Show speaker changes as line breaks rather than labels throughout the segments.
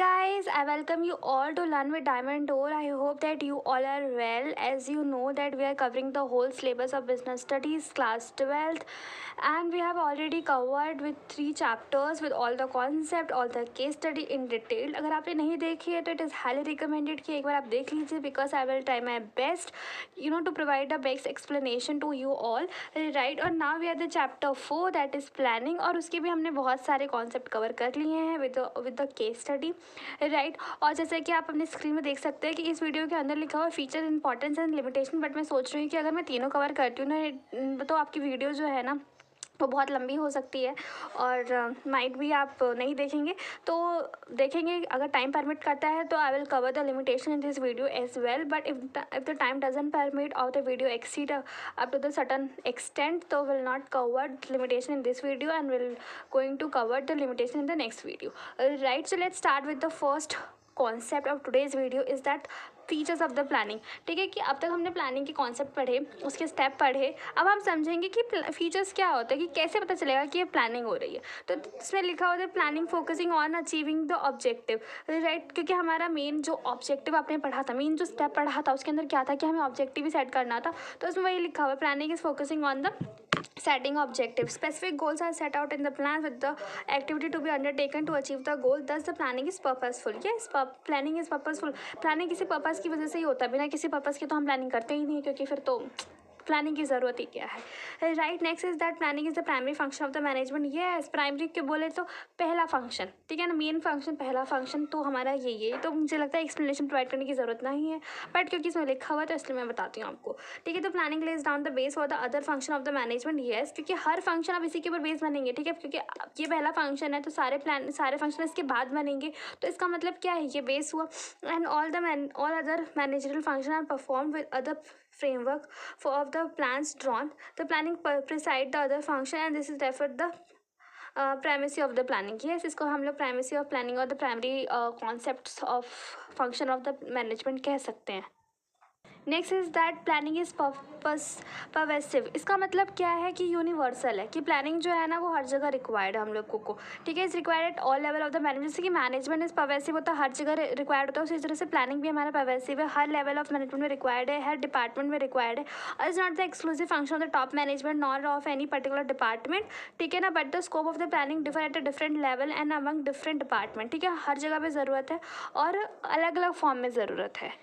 guys, I welcome you all to Learn with Diamond Door. I hope that you all are well. As you know that we are covering the whole syllabus of business studies class 12th, and we have already covered with 3 chapters with all the concept, all the case study in detail. अगर आपने नहीं देखी है तो it is highly recommended कि एक बार आप देख लीजिए because I will try my best to provide the best explanation to you all, right? और now we are the chapter 4 that is planning, और उसके भी हमने बहुत सारे कॉन्सेप्ट कवर कर लिए हैं with the case study, right. और जैसे कि आप अपने स्क्रीन में देख सकते हैं कि इस वीडियो के अंदर लिखा हुआ feature importance and limitation, but मैं सोच रही हूँ कि अगर मैं तीनों कवर करती हूँ ना तो आपकी वीडियो जो है ना वो बहुत लंबी हो सकती है और माइट भी आप नहीं देखेंगे। तो देखेंगे अगर टाइम परमिट करता है तो I will cover the limitation in this video as well, but if the time doesn't permit और the video exceed up to the certain extent तो will not cover limitation in this video and will going to cover the limitation in the next video. Right, so let's start with the first concept of today's video is that features of the planning. ठीक है कि अब तक हमने planning के concept पढ़े, उसके step पढ़े, अब हम समझेंगे कि फीचर्स क्या होता है, कि कैसे पता चलेगा कि ये प्लानिंग हो रही है। तो इसमें लिखा होता है planning focusing on achieving the objective, right. क्योंकि हमारा मेन जो ऑब्जेक्टिव आपने पढ़ा था, मेन जो स्टेप पढ़ा था उसके अंदर क्या था कि हमें ऑब्जेक्टिव ही सेट करना था। तो उसमें वही लिखा हुआ है planning is focusing on the setting objectives. Specific goals are set out in the plan with the activity to be undertaken to achieve the goal. Thus the planning is purposeful. Yes, planning is purposeful. Planning किसी purpose की वजह से ही होता है, बिना किसी purpose के तो हम प्लानिंग करते ही नहीं, क्योंकि फिर तो प्लानिंग की ज़रूरत ही क्या है, right. Next is that planning is the primary function of the management. Yes, primary के बोले तो पहला फंक्शन, ठीक है ना, मेन फंक्शन, पहला फंक्शन तो हमारा यही है। तो मुझे लगता है एक्सप्लेनेशन प्रोवाइड करने की ज़रूरत नहीं है, बट क्योंकि इसमें लिखा हुआ है तो इसलिए मैं बताती हूँ आपको, ठीक है। तो planning lays down the base for the other function of the management. Yes, क्योंकि हर फंक्शन अब इसी के ऊपर बेस बनेंगे, ठीक है, क्योंकि ये पहला फंक्शन है तो सारे फंक्शन इसके बाद बनेंगे। तो इसका मतलब क्या है, ये बेस हुआ। And all other managerial function are perform with other framework of the plans drawn. The planning preside the other function and this is therefore the primacy of the planning. Yes, इसको हम लोग primacy of planning और the primary concepts of function of the management कह सकते हैं। Next is that planning is pervasive. इसका मतलब क्या है कि यूनिवर्सल है, कि प्लानिंग जो है ना वो हर जगह रिक्वायर्ड है हम लोगों को, ठीक है। Is required at all level of the management. जैसे कि मैनेजमेंट इज परवेसिव होता है, हर जगह रिक्वायर्ड होता है, उसी तरह से प्लानिंग भी हमारा परवेसिव है, हर लेवल ऑफ मैनेजमेंट में रिक्वायर्ड है, हर डिपार्टमेंट में रिक्वायर्ड है। और is not the exclusive function of the top management nor of any particular department, ठीक है ना, but the scope of the planning differ at a different level and among different department, ठीक है। हर जगह पे ज़रूरत है और अलग अलग फॉर्म में ज़रूरत है।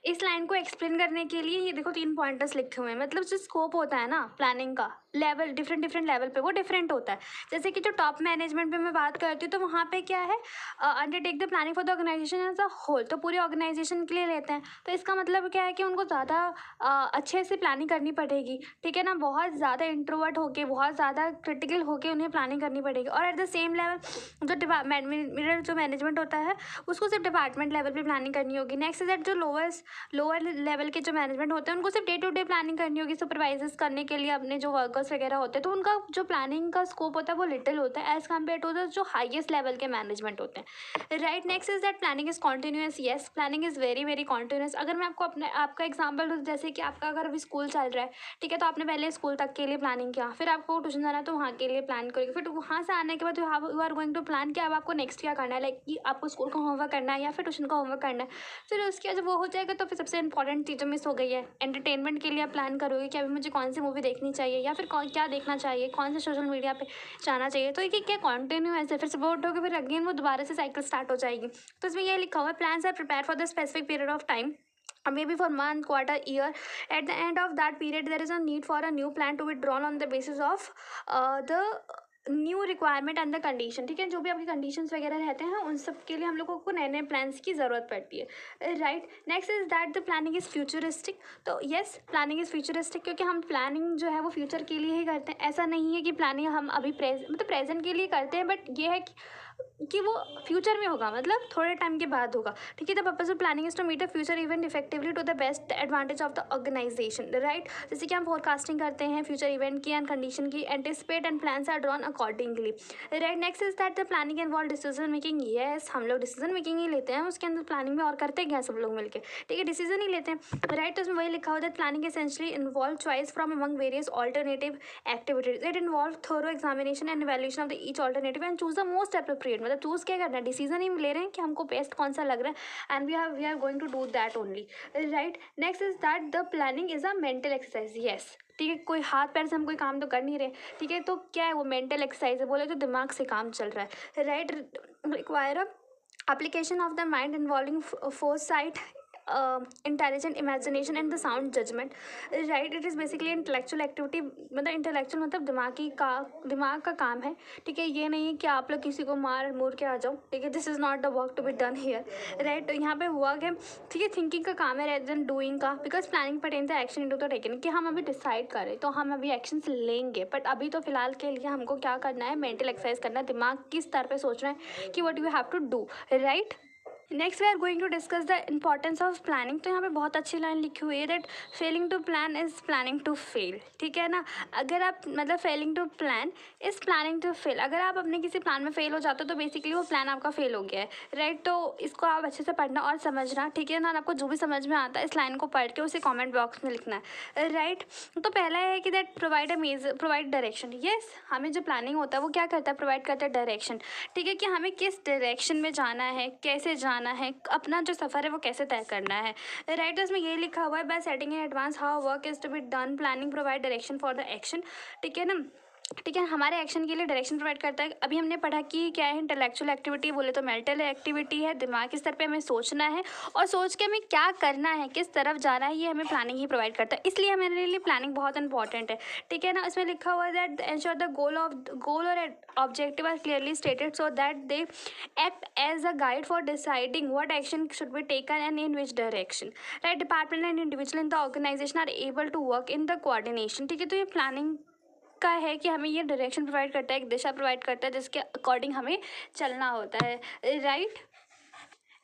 इस लाइन को एक्सप्लेन करने के लिए ये देखो 3 पॉइंटर्स लिखे हुए हैं। मतलब जो स्कोप होता है ना प्लानिंग का, लेवल डिफरेंट लेवल पे वो डिफरेंट होता है। जैसे कि जो टॉप मैनेजमेंट पे मैं बात करती हूँ तो वहाँ पे क्या है, undertake the planning for the organisation as a whole, तो पूरी ऑर्गेनाइजेशन के लिए लेते हैं। तो इसका मतलब क्या है कि उनको ज़्यादा अच्छे से प्लानिंग करनी पड़ेगी, ठीक है ना। बहुत ज़्यादा इंट्रोवर्ट होके, बहुत ज़्यादा क्रिटिकल होके उन्हें प्लानिंग करनी पड़ेगी। और एट द सेम लेवल जो मैनेजमेंट होता है उसको सिर्फ डिपार्टमेंट लेवल पर प्लानिंग करनी होगी। नेक्स्ट इज दैट जो लोअर लेवल के जो मैनेजमेंट होते हैं उनको सिर्फ डे टू डे प्लानिंग करनी होगी, सुपरवाइजर्स करने के लिए अपने जो वर्कर्स वगैरह होते हैं, तो उनका जो प्लानिंग का स्कोप होता है वो लिटिल होता है एज कम्पेयर टू द जो हाईएस्ट लेवल के मैनेजमेंट होते हैं, right. Next is that planning is continuous. Yes, planning is very continuous. अगर मैं आपको आपका एग्जाम्पल दूँ, जैसे कि आपका अगर अभी स्कूल चल रहा है, ठीक है, तो आपने पहले स्कूल तक के लिए प्लानिंग किया, फिर आपको ट्यूशन जाना है तो वहाँ के लिए प्लान करेंगे, फिर वहाँ से आने के बाद you are going to plan कि अब आपको नेक्स्ट क्या करना है, लाइक कि आपको स्कूल का होमवर्क करना है या फिर ट्यूशन का होमवर्क करना है। फिर उसके बाद जब वो हो जाएगा तो फिर सबसे इंपॉर्टेंट चीज़ मिस हो गई है, एंटरटेनमेंट के लिए आप प्लान करोगे कि अभी मुझे कौन सी मूवी देखनी चाहिए या फिर क्या देखना चाहिए, कौन से सोशल मीडिया पे जाना चाहिए। तो ये क्या कंटिन्यू ऐसे फिर सपोर्ट होकर फिर अगेन वो दोबारा से साइकिल स्टार्ट हो जाएगी। तो इसमें ये लिखा हुआ है plans are prepare for the specific period of time, maybe for month, quarter, year. At the end of that period there is a need for a new plan to be drawn on the basis of the new requirement and the condition, ठीक है। जो भी आपकी conditions वगैरह रहते हैं उन सब के लिए हम लोगों को नए प्लान्स की ज़रूरत पड़ती है, right. Next is that the planning is futuristic. तो येस, प्लानिंग इज़ फ्यूचरिस्टिक क्योंकि हम प्लानिंग जो है वो फ्यूचर के लिए ही करते हैं। ऐसा नहीं है कि प्लानिंग हम अभी प्रेजेंट के लिए करते हैं, बट ये है कि वो फ्यूचर में होगा, मतलब थोड़े टाइम के बाद होगा, ठीक है। The purpose of planning is to meet a future event effectively to the best advantage of the organisation, right. जैसे कि हम फोरकास्टिंग करते हैं फ्यूचर इवेंट की एंड कंडीशन की, anticipate and plans are drawn accordingly, right. Next is that the planning involve decision making. Yes, हम लोग decision making ही लेते हैं, उसके अंदर प्लानिंग में और करते हैं क्या सब लोग मिलकर, ठीक है, डिसीजन ही लेते हैं, राइट। तो उसमें वही लिखा होता है planning essentially involve choice from among various alternative activities. It involve thorough examination and evaluation of the each alternative and choose the most appropriate, मतलब चूज़ क्या करना है, डिसीजन ही ले रहे हैं कि हमको बेस्ट कौन सा लग रहा है, and we are going to do that only, right. Next is that the planning is a mental exercise, yes, ठीक है, कोई हाथ पैर से हम कोई काम तो कर नहीं रहे, ठीक है, तो क्या है वो मेंटल एक्सरसाइज है, बोले तो दिमाग से काम चल रहा है, right. Require a application of the mind involving foresight, intelligent imagination and the sound judgment, right। it is basically intellectual activity, मतलब intellectual मतलब दिमाग का काम है, ठीक है, ये नहीं है कि आप लोग किसी को मार मूर के आ जाओ, ठीक है, this is not the work to be done here, right. तो यहाँ पे वर्क है, ठीक है, थिंकिंग का काम है रेदर देन डूइंग का, because planning pertains the action into the taken, कि हम अभी डिसाइड करें तो हम अभी एक्शन लेंगे, बट अभी तो फिलहाल के लिए हमको क्या करना है, मेंटल एक्सरसाइज करना है, दिमाग किस स्तर पे सोच रहे हैं कि what you have to do, right. Next we are going to discuss the importance of planning. तो यहाँ पे बहुत अच्छी लाइन लिखी हुई है that failing to plan is planning to fail, ठीक है ना। अगर आप मतलब failing to plan is planning to fail, अगर आप अपने किसी प्लान में फेल हो जाते हो तो बेसिकली वो प्लान आपका फेल हो गया है, राइट। तो इसको आप अच्छे से पढ़ना और समझना, ठीक है ना। आपको जो भी समझ में आता है इस लाइन को पढ़ के उसे कॉमेंट बॉक्स में लिखना है, राइट। तो पहला है कि दैट प्रोवाइड डायरेक्शन, येस, हमें जो प्लानिंग होता है वो क्या करता है, प्रोवाइड करता है डायरेक्शन, ठीक है, कि हमें किस डायरेक्शन में जाना है, कैसे जाना है, अपना जो सफ़र है वो कैसे तय करना है, राइट। इसमें ये लिखा हुआ है by setting in advance how work is to be done, planning provide direction for the action, ठीक है ना, ठीक है, हमारे एक्शन के लिए डायरेक्शन प्रोवाइड करता है। अभी हमने पढ़ा कि क्या है इंटेलेक्चुअल एक्टिविटी, बोले तो मेंटल एक्टिविटी है, दिमाग के स्तर पे हमें सोचना है और सोच के हमें क्या करना है, किस तरफ जाना है, ये हमें प्लानिंग ही प्रोवाइड करता है, इसलिए हमारे लिए प्लानिंग बहुत इंपॉर्टेंट है, ठीक है ना। इसमें लिखा हुआ है दैट एंश्योर द गोल और objective are clearly stated so that they act as a guide for deciding what action should be taken and in which direction, right. Department and individual in the organisation are able to work in the coordination, ठीक है। तो ये planning का है कि हमें ये direction provide करता है, एक दिशा प्रोवाइड करता है जिसके अकॉर्डिंग हमें चलना होता है, right.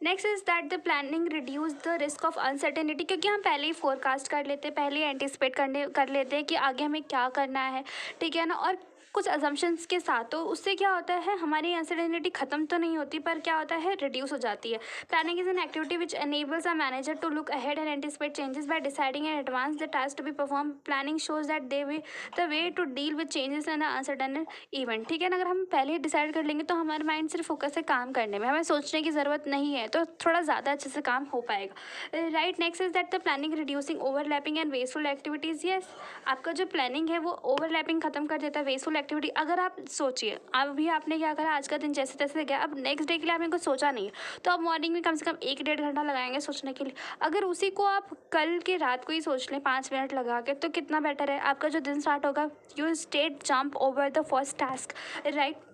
Next is that the planning reduce the risk of uncertainty, क्योंकि हम पहले ही फोरकास्ट कर लेते हैं, पहले ही एंटिसिपेट कर लेते हैं कि आगे हमें क्या करना है, ठीक है ना, और कुछ अजम्पशंस के साथ, तो उससे क्या होता है हमारी अनसर्टेनिटी खत्म तो नहीं होती पर क्या होता है रिड्यूस हो जाती है। Planning is an activity which enables a manager to look ahead and anticipate changes by deciding in advance the task to be perform. Planning shows that the way to deal with changes in uncertain event, ठीक है ना। अगर हम पहले ही decide कर लेंगे तो हमारा माइंड सिर्फ फोकस है काम करने में, हमें सोचने की ज़रूरत नहीं है, तो थोड़ा ज़्यादा अच्छे से काम हो पाएगा, right. Next is that the planning reducing overlapping and wasteful activities, yes, आपका जो प्लानिंग है वो ओवरलैपिंग खत्म कर देता है, वेस्टफुल एक्टिविटी। अगर आप सोचिए अभी आपने क्या करा, आज का दिन जैसे तैसे गया, अब नेक्स्ट डे के लिए आपने कुछ सोचा नहीं है, तो आप मॉर्निंग में कम से कम 1-1.5 घंटा लगाएंगे सोचने के लिए। अगर उसी को आप कल के रात को ही सोच लें 5 मिनट लगा के, तो कितना बेटर है, आपका जो दिन स्टार्ट होगा you state jump over the first task, right.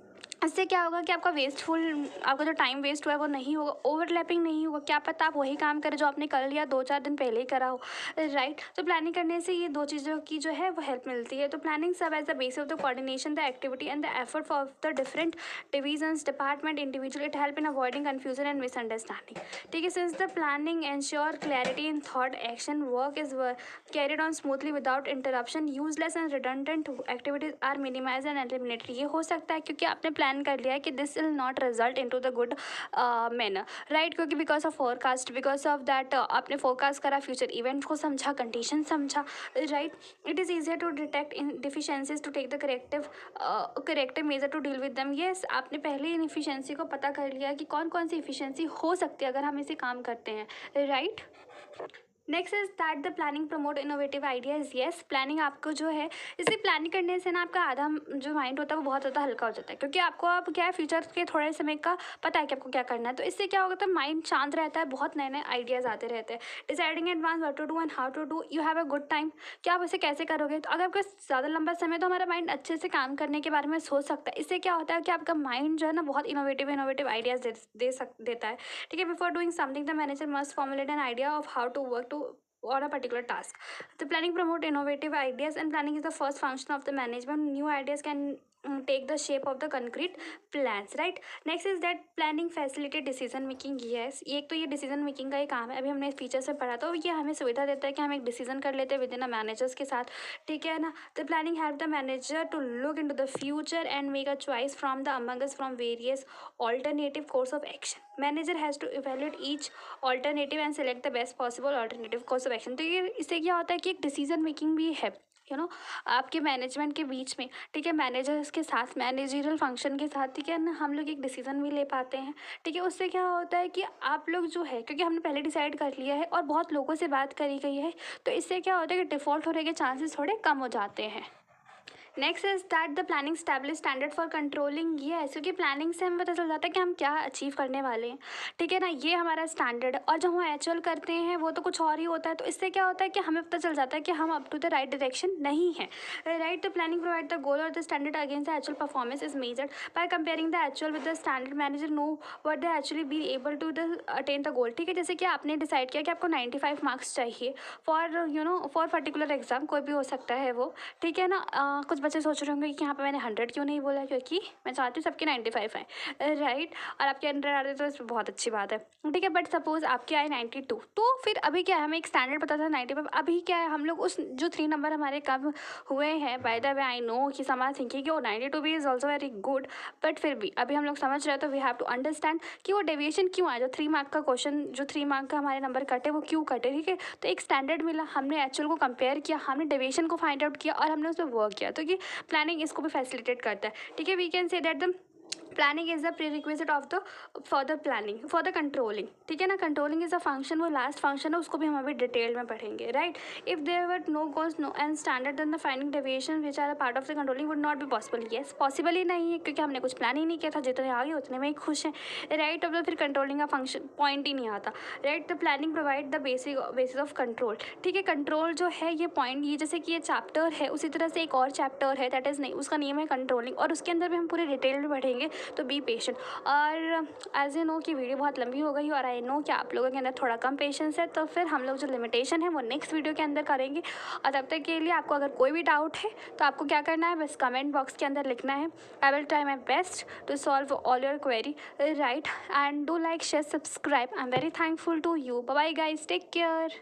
इससे क्या होगा कि आपका जो टाइम वेस्ट हुआ है वो नहीं होगा, ओवरलैपिंग नहीं होगा, क्या पता आप वही काम करें जो आपने कल या 2-4 दिन पहले ही करा हो, राइट। तो प्लानिंग करने से ये 2 चीज़ों की जो है वो हेल्प मिलती है। तो प्लानिंग सब as the base of the coordination the activity and the effort for the different divisions department individual, it help in avoiding confusion and misunderstanding, ठीक है। Since the planning ensure clarity in thought action work is carried on smoothly without interruption, useless and redundant activities are minimise and eliminated. ये हो सकता है क्योंकि आपने plan कर लिया है कि this will not result into the good manner, right, क्योंकि because of forecast, because of that आपने फोरकास्ट करा, फ्यूचर इवेंट को समझा, कंडीशन समझा, right. It is easier to detect in deficiencies to take the corrective measure to deal with them, yes, आपने पहले इन efficiency को पता कर लिया कि कौन कौन सी इफिशियंसी हो सकती है अगर हम इसे काम करते हैं, right. Next is that the planning promote innovative ideas, yes, planning आपको जो है, इसे प्लानिंग करने से ना आपका आधा जो माइंड होता है वो बहुत ज़्यादा हल्का हो जाता है, क्योंकि आपको अब क्या है फ्यूचर के थोड़े समय का पता है कि आपको क्या करना है, तो इससे क्या होगा, तो माइंड शांत रहता है, बहुत नए नए आइडियाज़ आते रहते हैं। Deciding advance what to do and how to do, you have a good time कि आप इसे कैसे करोगे। तो अगर आपका ज़्यादा लंबा समय तो हमारा माइंड अच्छे से काम करने के बारे में सोच सकता है। इससे क्या होता है कि आपका माइंड जो है ना बहुत इनोवेटिव आइडियाज़ देता है, ठीक है। Before doing something the manager must formulate an idea of how to work to or a particular task. The planning promote innovative ideas and planning is the first function of the management. New ideas can take the shape of the concrete plans, right. Next is that planning facilitate decision making, yes, एक तो ये decision making का ही काम है, अभी हमने feature से पढ़ा, तो ये हमें सुविधा देता है कि हम एक डिसीजन कर लेते हैं विद इन अ मैनेजर्स के साथ, ठीक है ना। The planning help the manager to look into the future and make a choice from the amongst from various alternative course of action. Manager has to evaluate each alternative and select the best possible alternative course of action. तो ये इससे क्या होता है कि एक decision making भी है, आपके मैनेजमेंट के बीच में, ठीक है, मैनेजर्स के साथ, मैनेजरियल फंक्शन के साथ, ठीक है ना, हम लोग एक डिसीजन भी ले पाते हैं, ठीक है। उससे क्या होता है कि आप लोग जो है, क्योंकि हमने पहले डिसाइड कर लिया है और बहुत लोगों से बात करी गई है, तो इससे क्या होता है कि डिफ़ॉल्ट होने के चांसेस थोड़े कम हो जाते हैं। Next is that the planning establish standard for controlling. ये ऐसे कि प्लानिंग से हमें पता चल जाता है कि हम क्या अचीव करने वाले हैं, ठीक है ना, ये हमारा स्टैंडर्ड है। और जब हम एक्चुअल करते हैं वो तो कुछ और ही होता है। तो इससे क्या होता है कि हमें पता चल जाता है कि हम up to the right direction नहीं है, right. The planning provide the goal और the standard against the actual performance is measured by comparing the actual with the standard. Manager know what they actually be able to the attain the goal, ठीक है। जैसे कि आपने decide किया कि आपको 95 marks चाहिए फॉर फॉर पर्टिकुलर एग्जाम, कोई भी हो सकता है वो, ठीक है ना। कुछ बच्चे सोच रहे होंगे कि यहाँ पे मैंने 100 क्यों नहीं बोला, क्योंकि मैं चाहती हूँ सबके 95 आए, राइट। और आपके 100 आते तो इसमें बहुत अच्छी बात है, ठीक है। बट सपोज आपके आए 92, तो फिर अभी क्या है, हमें एक स्टैंडर्ड पता था 95, अभी क्या है, हम लोग उस जो 3 नंबर हमारे कम हुए हैं, by the way I know कि सम आर थिंकिंग कि वो 92 भी is also very good, but फिर भी अभी हम लोग समझ रहे हैं, तो वी हैव टू अंडरस्टैंड कि वो डेविएशन क्यों आया। जो 3 मार्क का क्वेश्चन, जो 3 मार्क का हमारे नंबर कटे, वो क्यों कटे, ठीक है। तो एक स्टैंडर्ड मिला, हमने एक्चुअल को कंपेयर किया, हमने डेविएशन को फाइंड आउट किया और हमने उस पर वर्क किया। तो कि प्लानिंग इसको भी फैसिलिटेट करता है, ठीक है। We can say that the planning is the prerequisite of the for the planning for the controlling, ठीक है ना। कंट्रोलिंग इज अ फंक्शन, वो लास्ट फंक्शन है, उसको भी हम अभी डिटेल में पढ़ेंगे, right. If there were no goals no and standard then the finding deviation which are a part of the controlling would not be possible. Yes, possible ही नहीं है, क्योंकि हमने कुछ प्लान ही नहीं किया था, जितने आगे उतने में ही खुश हैं, राइट। अब तो फिर कंट्रोलिंग का फंक्शन पॉइंट ही नहीं आता, right. The planning provide the basis of control, ठीक है। कंट्रोल जो है ये पॉइंट, ये जैसे कि ये चैप्टर है, उसी तरह से एक और चैप्टर है, दैट इज़ नहीं, उसका नेम है कंट्रोलिंग, और उसके अंदर भी हम पूरे डिटेल में पढ़ेंगे, तो बी पेशेंट। और एज ए नो कि वीडियो बहुत लंबी हो गई और आई नो कि आप लोगों के अंदर थोड़ा कम पेशेंस है, तो फिर हम लोग जो लिमिटेशन है वो नेक्स्ट वीडियो के अंदर करेंगे। और तब तक के लिए आपको अगर कोई भी डाउट है तो आपको क्या करना है, बस कमेंट बॉक्स के अंदर लिखना है। I will try my best to solve all your query, right. And do like share subscribe. I am very thankful to you. Bye bye guys, take care.